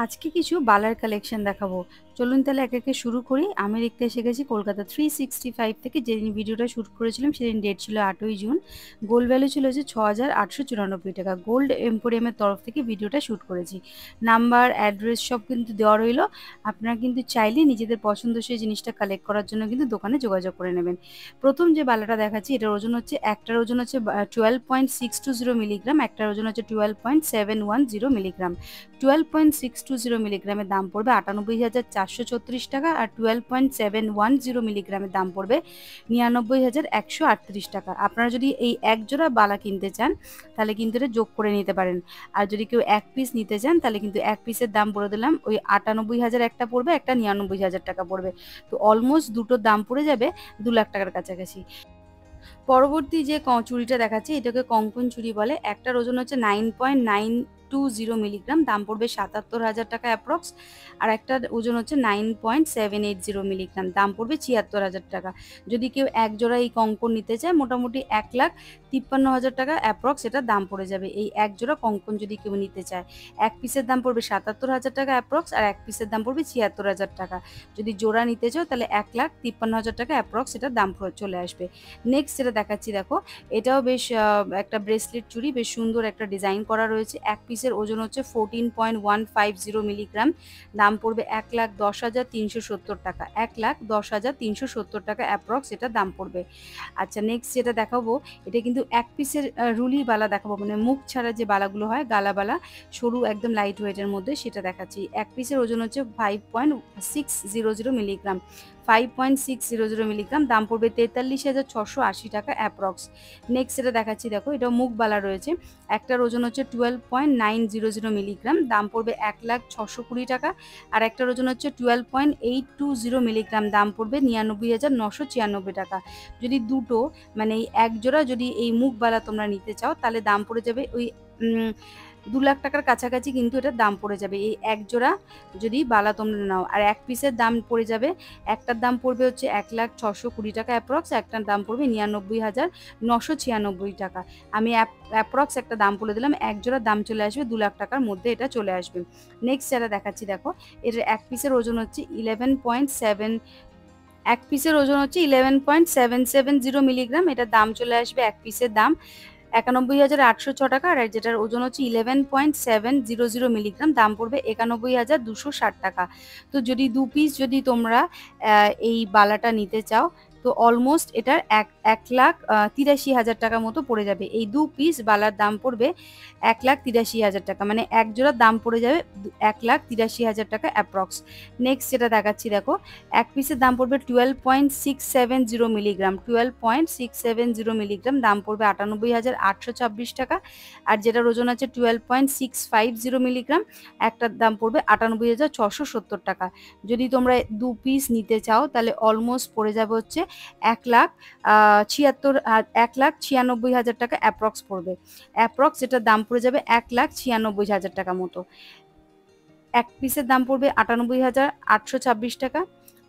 আজকে কিছু বালার কালেকশন দেখাবো। চলুন তাহলে একে একে শুরু করি। আমি দেখতে এসে গেছি কলকাতা 365 থেকে। যেদিন ভিডিওটা শ্যুট করেছিলাম সেদিন ডেট ছিল 8ই জুন। গোল্ড ভ্যালু ছিল হচ্ছে 6,894 টাকা। গোল্ড এম্পোরিয়ামের তরফ থেকে ভিডিওটা শ্যুট করেছি। নাম্বার, অ্যাড্রেস সব কিন্তু দেওয়া রইল। আপনারা কিন্তু চাইলে নিজেদের পছন্দসই জিনিসটা কালেক্ট করার জন্য কিন্তু দোকানে যোগাযোগ করে নেবেন। প্রথম যে বালাটা দেখাচ্ছি এটার ওজন হচ্ছে, একটার ওজন হচ্ছে 12.620 মিলিগ্রাম, একটার ওজন হচ্ছে 12.710 মিলিগ্রাম। 12.620 মিলিগ্রামের দাম পড়বে 98,436 টাকা, আর 12.710 মিলিগ্রামের দাম পড়বে 99,138 টাকা। আপনারা যদি এই এক জোড়া বালা কিনতে চান তাহলে কিন্তু এটা যোগ করে নিতে পারেন। আর যদি কেউ এক পিস নিতে চান তাহলে কিন্তু এক পিসের দাম বলে দিলাম, ওই 98,000 একটা পড়বে, একটা 99,000 টাকা পড়বে। তো অলমোস্ট দুটোর দাম পড়ে যাবে 2 লাখ টাকার কাছাকাছি। পরবর্তী যে চুড়িটা দেখাচ্ছি এটাকে কঙ্কন চুড়ি বলে। একটার ওজন হচ্ছে 9.920 মিলিগ্রাম, দাম পড়বে 77,000 টাকা অ্যাপ্রক্স। আর একটার ওজন হচ্ছে 9.780 মিলিগ্রাম, দাম পড়বে 76,000 টাকা। যদি কেউ এক জোড়া এই কঙ্কন নিতে চায় মোটামুটি 1,53,000 টাকা অ্যাপ্রক্স এটার দাম পড়ে যাবে। এই এক জোড়া কঙ্কন যদি কেউ নিতে চায়, এক পিসের দাম পড়বে 77,000 টাকা অ্যাপ্রক্স, আর এক পিসের দাম পড়বে 76,000 টাকা। যদি জোড়া নিতে চাও তাহলে 1,53,000 টাকা অ্যাপ্রক্স এটার দাম চলে আসবে। নেক্সট যেটা দেখাচ্ছি দেখো, এটাও বেশ একটা ব্রেসলেট চুড়ি, বেশ সুন্দর একটা ডিজাইন করা রয়েছে। এক পিসের ওজন হচ্ছে 14.150 মিলিগ্রাম, দাম পড়বে 1,10,370 টাকা। 1,10,370 টাকা অ্যাপ্রক্স এটা দাম পড়বে। আচ্ছা, নেক্সট যেটা দেখাবো এটা কিন্তু এক পিসের রুলি বালা দেখাবো, মানে মুখ ছাড়া যে বালাগুলো হয়, গালাবালা সরু একদম লাইট ওয়েটের মধ্যে, সেটা দেখাচ্ছি। এক পিসের ওজন হচ্ছে 5.600 মিলিগ্রাম, 5.600 মিলিগ্রাম, দাম পড়বে 43,680 টাকা অ্যাপ্রক্স। নেক্সট যেটা দেখাচ্ছি দেখো, এটা মুখবালা রয়েছে। একটার ওজন হচ্ছে 12.900 মিলিগ্রাম, দাম পড়বে 1,620 টাকা। আর একটার ওজন হচ্ছে 12.820 মিলিগ্রাম, দাম পড়বে 99,996 টাকা। যদি দুটো মানে এই এক জোড়া যদি এই মুখবালা তোমরা নিতে চাও তাহলে দাম পড়ে যাবে ওই 2 লাখ টাকার কাছাকাছি কিন্তু এটার দাম পড়ে যাবে এই এক জোড়া যদি বালা তোমরা নাও। আর এক পিসের দাম পড়ে যাবে, একটার দাম পড়বে হচ্ছে 1,620 টাকা অ্যাপ্রক্স, একটার দাম পড়বে 99,996 টাকা। আমি অ্যাপ্রক্স একটা দাম বলে দিলাম, এক জোড়ার দাম চলে আসবে 2 লাখ টাকার মধ্যে এটা চলে আসবে। নেক্সট যারা দেখাচ্ছি দেখো, এর এক পিসের ওজন হচ্ছে 11.7, এক পিসের ওজন হচ্ছে 11.770 মিলিগ্রাম, এটার দাম চলে আসবে এক পিসের দাম 91,806 টাকা। আর যেটার ওজন হচ্ছে 11.700 মিলিগ্রাম, দাম পড়বে 91,260 টাকা। তো যদি দু পিস যদি তোমরা এই বালাটা নিতে চাও তো অলমোস্ট এটার 1,83,000 টাকা মতো পড়ে যাবে। এই দু পিস বালার দাম পড়বে 1,83,000 টাকা, মানে এক জোড়ার দাম পড়ে যাবে 1,83,000 টাকা অ্যাপ্রক্স। নেক্সট যেটা দেখাচ্ছি দেখো, এক পিসের দাম পড়বে 12.670 মিলিগ্রাম, 12.670 মিলিগ্রাম, দাম পড়বে 98,826 টাকা। আর যেটার ওজন আছে 12.650 মিলিগ্রাম, একটার দাম পড়বে 98,670 টাকা। যদি তোমরা দু পিস নিতে চাও তাহলে অলমোস্ট পড়ে যাবে হচ্ছে 1,96,000 টাকা অ্যাপ্রক্স পড়বে। অ্যাপ্রক্স যেটার দাম পড়ে যাবে 1,96,000 টাকা মতো। এক পিসের দাম পড়বে 98,826 টাকা,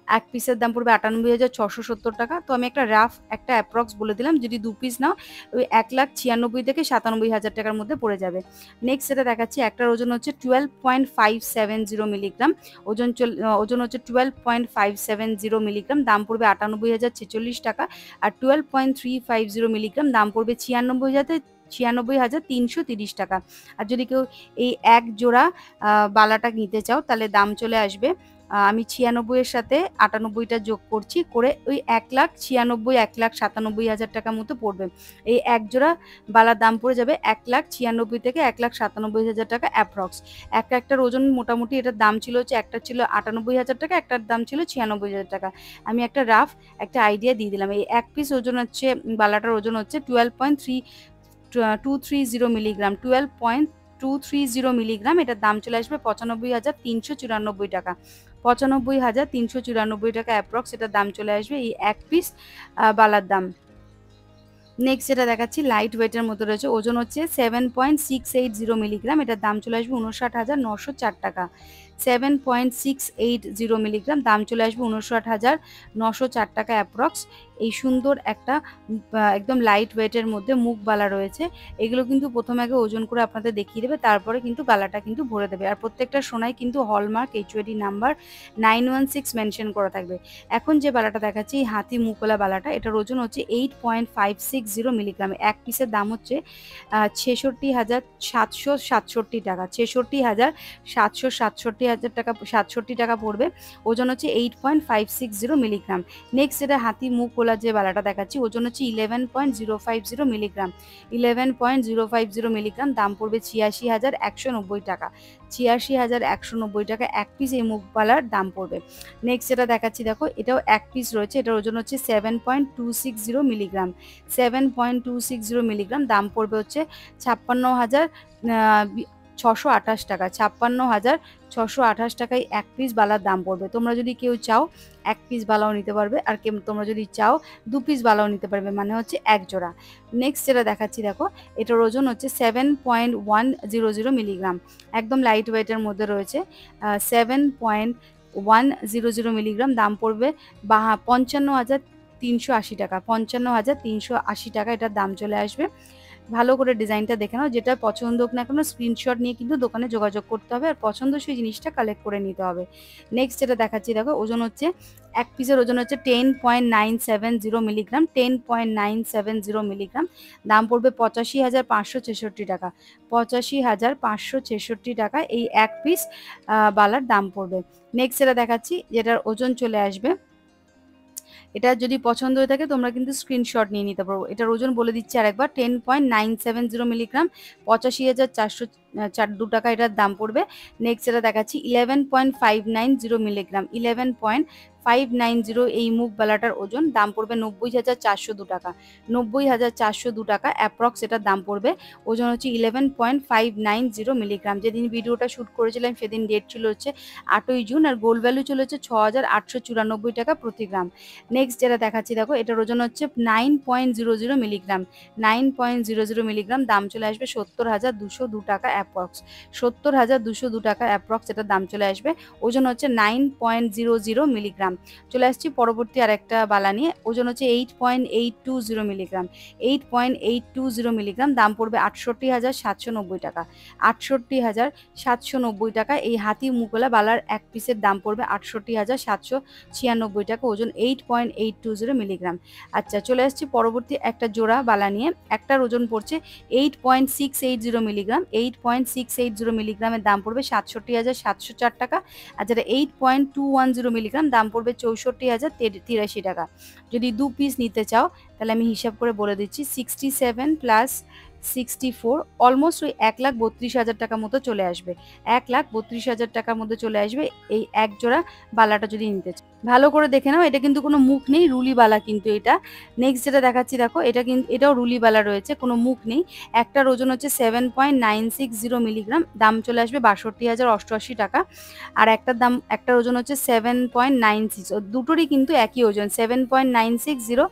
এক পিসের দাম পড়বে 98,670 টাকা। তো আমি একটা রাফ একটা অ্যাপ্রক্স বলে দিলাম, যদি দু পিস নাও ওই 1,96,000 থেকে 97,000 টাকার মধ্যে পড়ে যাবে। নেক্সট যেটা দেখাচ্ছি, একটার ওজন হচ্ছে 12.570 মিলিগ্রাম, ওজন হচ্ছে 12.570 মিলিগ্রাম, দাম পড়বে 98,046 টাকা। আর 12.350 মিলিগ্রাম, দাম পড়বে 96,330 টাকা। আর যদি কেউ এই এক জোড়া বালাটা নিতে চাও তাহলে দাম চলে আসবে, আমি 96-এর সাথে 98টা যোগ করছি, করে ওই 1,96,000 1,97,000 টাকা মতো পড়বে। এই এক জোড়া বালার দাম পড়ে যাবে 1,96,000 থেকে 1,97,000 টাকা অ্যাপ্রক্স। একটার ওজন মোটামুটি, এটার দাম ছিল হচ্ছে, একটা ছিল 98,000 টাকা, একটার দাম ছিল 96,000 টাকা। আমি একটা রাফ একটা আইডিয়া দিয়ে দিলাম। এই এক পিস ওজন হচ্ছে, বালাটার ওজন হচ্ছে 12.230 মিলিগ্রাম, 12.230 মিলিগ্রাম, এটার দাম চলে আসবে 95,394 টাকা। 95,394 টাকা অ্যাপ্রক্স এটার দাম চলে আসবে এই এক পিস বালার দাম। নেক্সট যেটা দেখাচ্ছি লাইট ওয়েটের মধ্যে রয়েছে, ওজন হচ্ছে 7.680 মিলিগ্রাম, এটার দাম চলে আসবে 59,904 টাকা। 7.680 মিলিগ্রাম, দাম চলে আসবে 59,904 টাকা অ্যাপ্রক্স। এই সুন্দর একটা একদম লাইট ওয়েটের মধ্যে মুখ বালা রয়েছে। এগুলো কিন্তু প্রথমে আগে ওজন করে আপনাদের দেখিয়ে দেবে, তারপরে কিন্তু বালাটা কিন্তু ভরে দেবে। আর প্রত্যেকটা সোনায় কিন্তু হলমার্ক HUID নাম্বার 916 মেনশন করা থাকবে। এখন যে বালাটা দেখাচ্ছি এই হাতি মুখওয়ালা বালাটা, এটার ওজন হচ্ছে 8.560 মিলিগ্রাম। এক পিসের দাম হচ্ছে 66,767 টাকা। 66,767 টাকা পড়বে। ওজন হচ্ছে 8.560 মিলিগ্রাম। নেক্সট যেটা হাতি মুখওয়ালা যে বালাটা দেখাচ্ছি, ওজন হচ্ছে 11.050 মিলিগ্রাম। 11.050 মিলিগ্রাম, দাম পড়বে 86,190 টাকা। 86,190 টাকা এক পিস এই মুখবালার দাম পড়বে। নেক্সট যেটা দেখাচ্ছি দেখো, এটাও এক পিস রয়েছে, এটার ওজন হচ্ছে 7.260 মিলিগ্রাম। 7.260 মিলিগ্রাম, দাম পড়বে হচ্ছে 56,628 টাকা। 56,628 টাকায় এক পিস বালার দাম পড়বে। তোমরা যদি কেউ চাও এক পিস বালাও নিতে পারবে, আর তোমরা যদি চাও 2 পিস বালাও নিতে পারবে, মানে হচ্ছে এক জোড়া। নেক্সট যেটা দেখাচ্ছি দেখো, এটার ওজন হচ্ছে 7.100 মিলিগ্রাম। একদম লাইট ওয়েটের মধ্যে রয়েছে। 7.100 মিলিগ্রাম, দাম পড়বে 55,380 টাকা। 55,380 টাকা এটার দাম চলে আসবে। ভালো করে ডিজাইনটা দেখে নাও, যেটা পছন্দ হোক না কেন স্ক্রিনশট নিয়ে কিন্তু দোকানে যোগাযোগ করতে হবে, আর পছন্দসই জিনিসটা কালেক্ট করে নিতে হবে। নেক্সট যেটা দেখাচ্ছি দেখো, ওজন হচ্ছে এক পিসের ওজন হচ্ছে 10.970 মিলিগ্রাম। 10.970 মিলিগ্রাম, দাম পড়বে 85,566 টাকা। 85,566 টাকা এই এক পিস বালার দাম পড়বে। নেক্সট যেটা দেখাচ্ছি, যেটার ওজন চলে আসবে, এটা যদি পছন্দ হয়ে থাকে তোমরা কিন্তু স্ক্রিনশট নিয়ে নিতে পারো। এটার ওজন বলে দিচ্ছি আরেকবার, 10.970 মিলিগ্রাম। 85,402 টাকা এটার দাম পড়বে। নেক্সট যেটা দেখাচ্ছি 11.590 মিলিগ্রাম। 11.590 এই মুখ বালাটার ওজন, দাম পড়বে 90,402 টাকা। 90,402 টাকা অ্যাপ্রক্স এটার দাম পড়বে। ওজন হচ্ছে 11.590 মিলিগ্রাম। যেদিন ভিডিওটা শ্যুট করেছিলাম সেদিন ডেট ছিল হচ্ছে 8ই জুন, আর গোল্ড ভ্যালু ছিল হচ্ছে 6,894 টাকা প্রতি গ্রাম। নেক্সট যেটা দেখাচ্ছি দেখো, এটার ওজন হচ্ছে 9.00 মিলিগ্রাম। 9.00 মিলিগ্রাম, দাম চলে আসবে 70,202 টাকা অ্যাপ্রক্স। 70,202 টাকা অ্যাপ্রক্স এটার দাম চলে আসবে। ওজন হচ্ছে 9.00 মিলিগ্রাম। চলে আসছি পরবর্তী আরেকটা বালা নিয়ে, ওজন হচ্ছে 8.820 মিলিগ্রাম। 8.820 মিলিগ্রাম, দাম পড়বে 68,790 টাকা। 68,790 টাকা এই হাতি মুখওয়ালা বালার এক পিসের দাম পড়বে 68,796 টাকা। ওজন 8.820 মিলিগ্রাম। আচ্ছা, চলে আসছি পরবর্তী একটা জোড়া বালা নিয়ে। একটার ওজন পড়ছে 8.680 মিলিগ্রাম। 8.680 মিলিগ্রামের দাম পড়বে 67,704 টাকা। আর যেটা 8.210 মিলিগ্রাম, দাম পড়বে 64,083 টাকা। যদি 2 পিস নিতে চাও তাহলে আমি হিসাব করে বলে দিচ্ছি, 67 প্লাস 64 অলমোস্ট ওই 1,32,000 টাকা মতো চলে আসবে। 1,32,000 টাকার মধ্যে চলে আসবে এই এক জোড়া বালাটা যদি নিতে চাও। ভালো করে দেখে নাও, এটা কিন্তু কোনো মুখ নেই, রুলি বালা কিন্তু এটা। নেক্সট যেটা দেখাচ্ছি দেখো, এটা কিন্তু এটাও রুলি বালা রয়েছে, কোনো মুখ নেই। একটার ওজন হচ্ছে 7.960 মিলিগ্রাম, দাম চলে আসবে 62,088 টাকা। আর একটার ওজন হচ্ছে 7.96, দুটোরই কিন্তু একই ওজন 7.960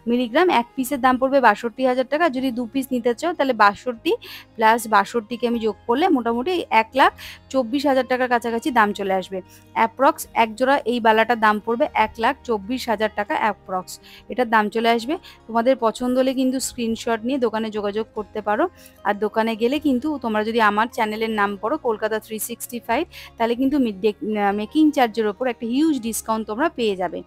মিলিগ্রাম। এক পিসের দাম পড়বে 62,000 টাকা। যদি 2 পিস নিতে চাও তাহলে 62 প্লাস 62কে আমি যোগ করলে মোটামুটি 1,24,000 টাকার কাছাকাছি দাম চলে আসবে অ্যাপ্রক্স। এক জোড়া এই বালাটার দাম পড়বে 1,24,000 টাকা অ্যাপ্রক্স, এটার দাম চলে আসবে। তোমাদের পছন্দ হলে কিন্তু স্ক্রিনশট নিয়ে দোকানে যোগাযোগ করতে পারো। আর দোকানে গেলে কিন্তু তোমরা যদি আমার চ্যানেলের নাম পড়ো কলকাতা 365, তাহলে কিন্তু মেকিং চার্জের ওপর একটা হিউজ ডিসকাউন্ট তোমরা পেয়ে যাবে।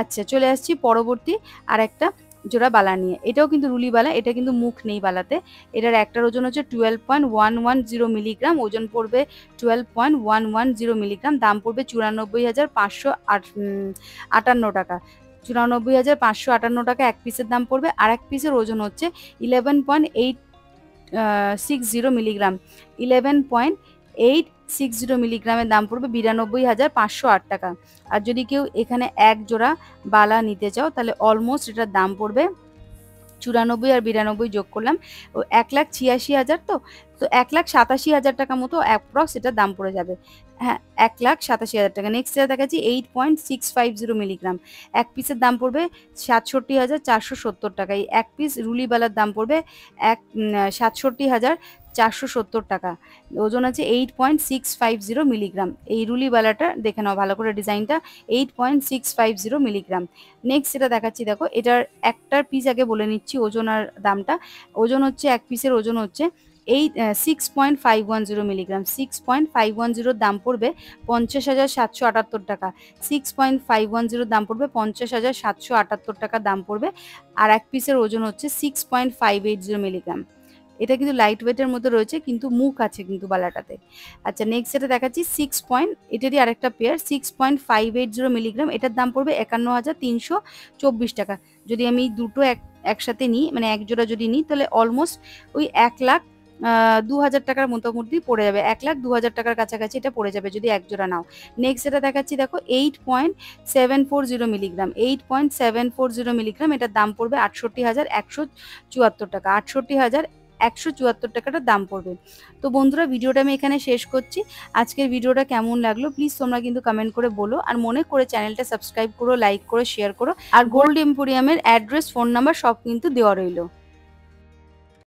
আচ্ছা, চলে আসছি পরবর্তী আর একটা জোড়া বালা নিয়ে। এটাও কিন্তু রুলি বালা, এটা কিন্তু মুখ নেই বালাতে। এটার একটার ওজন হচ্ছে 12.110 মিলিগ্রাম। ওজন পড়বে 12.110 মিলিগ্রাম, দাম পড়বে 94,558 টাকা। 94,558 টাকা এক পিসের দাম পড়বে। আর এক পিসের ওজন হচ্ছে 11.860 মিলিগ্রাম। 11.860 মিলিগ্রামের দাম পড়বে 92,508 টাকা। আর যদি কেউ এখানে এক জোড়া বালা নিতে চাও তাহলে অলমোস্ট এটার দাম পড়বে 94 আর 92 যোগ করলাম ও 1,86,000। তো তো 1,87,000 টাকা মতো অ্যাপ্রক্স এটার দাম পড়ে যাবে। হ্যাঁ, 1,87,000 টাকা। নেক্সট যেটা দেখাচ্ছি 8.650 মিলিগ্রাম, এক পিসের দাম পড়বে 67,470 টাকা। এই এক পিস রুলিবালার দাম পড়বে 67,470 টাকা। ওজন আছে 8.650 মিলিগ্রাম। এই রুলিবালাটা দেখে নাও ভালো করে ডিজাইনটা, 8.650 মিলিগ্রাম। নেক্সট যেটা দেখাচ্ছি দেখো, এটার একটার পিস আগে বলে নিচ্ছি ওজন আর দামটা। ওজন হচ্ছে এক পিসের ওজন হচ্ছে 6.510 মিলিগ্রাম। 6.510 দাম পড়বে 50,778 টাকা। 6.510 দাম পড়বে 50,778 টাকা দাম পড়বে। আর এক পিসের ওজন হচ্ছে 6.580 মিলিগ্রাম। এটা কিন্তু লাইট ওয়েটের মধ্যে রয়েছে, কিন্তু মুখ আছে কিন্তু বালাটাতে। আচ্ছা, নেক্সট যেটা দেখাচ্ছি এটারই আরেকটা পেয়ার 6.580 মিলিগ্রাম। এটার দাম পড়বে 51,324 টাকা। যদি আমি দুটো একসাথে নিই, মানে এক জোড়া যদি নিই, তাহলে অলমোস্ট ওই 1,02,000 টাকার মোটামুটি পড়ে যাবে। 1,02,000 টাকার কাছাকাছি এটা পড়ে যাবে যদি এক জোড়া নাও। নেক্সট যেটা দেখাচ্ছি দেখো 8.740 মিলিগ্রাম। 8.740 মিলিগ্রাম, এটার দাম পড়বে 68,174 টাকা। 68,174 টাকাটার দাম পড়বে। তো বন্ধুরা, ভিডিওটা আমি এখানে শেষ করছি। আজকের ভিডিওটা কেমন লাগলো প্লিজ তোমরা কিন্তু কমেন্ট করে বলো। আর মনে করে চ্যানেলটা সাবস্ক্রাইব করো, লাইক করো, শেয়ার করো। আর গোল্ড এম্পোরিয়ামের অ্যাড্রেস, ফোন নাম্বার সব কিন্তু দেওয়া রইলো।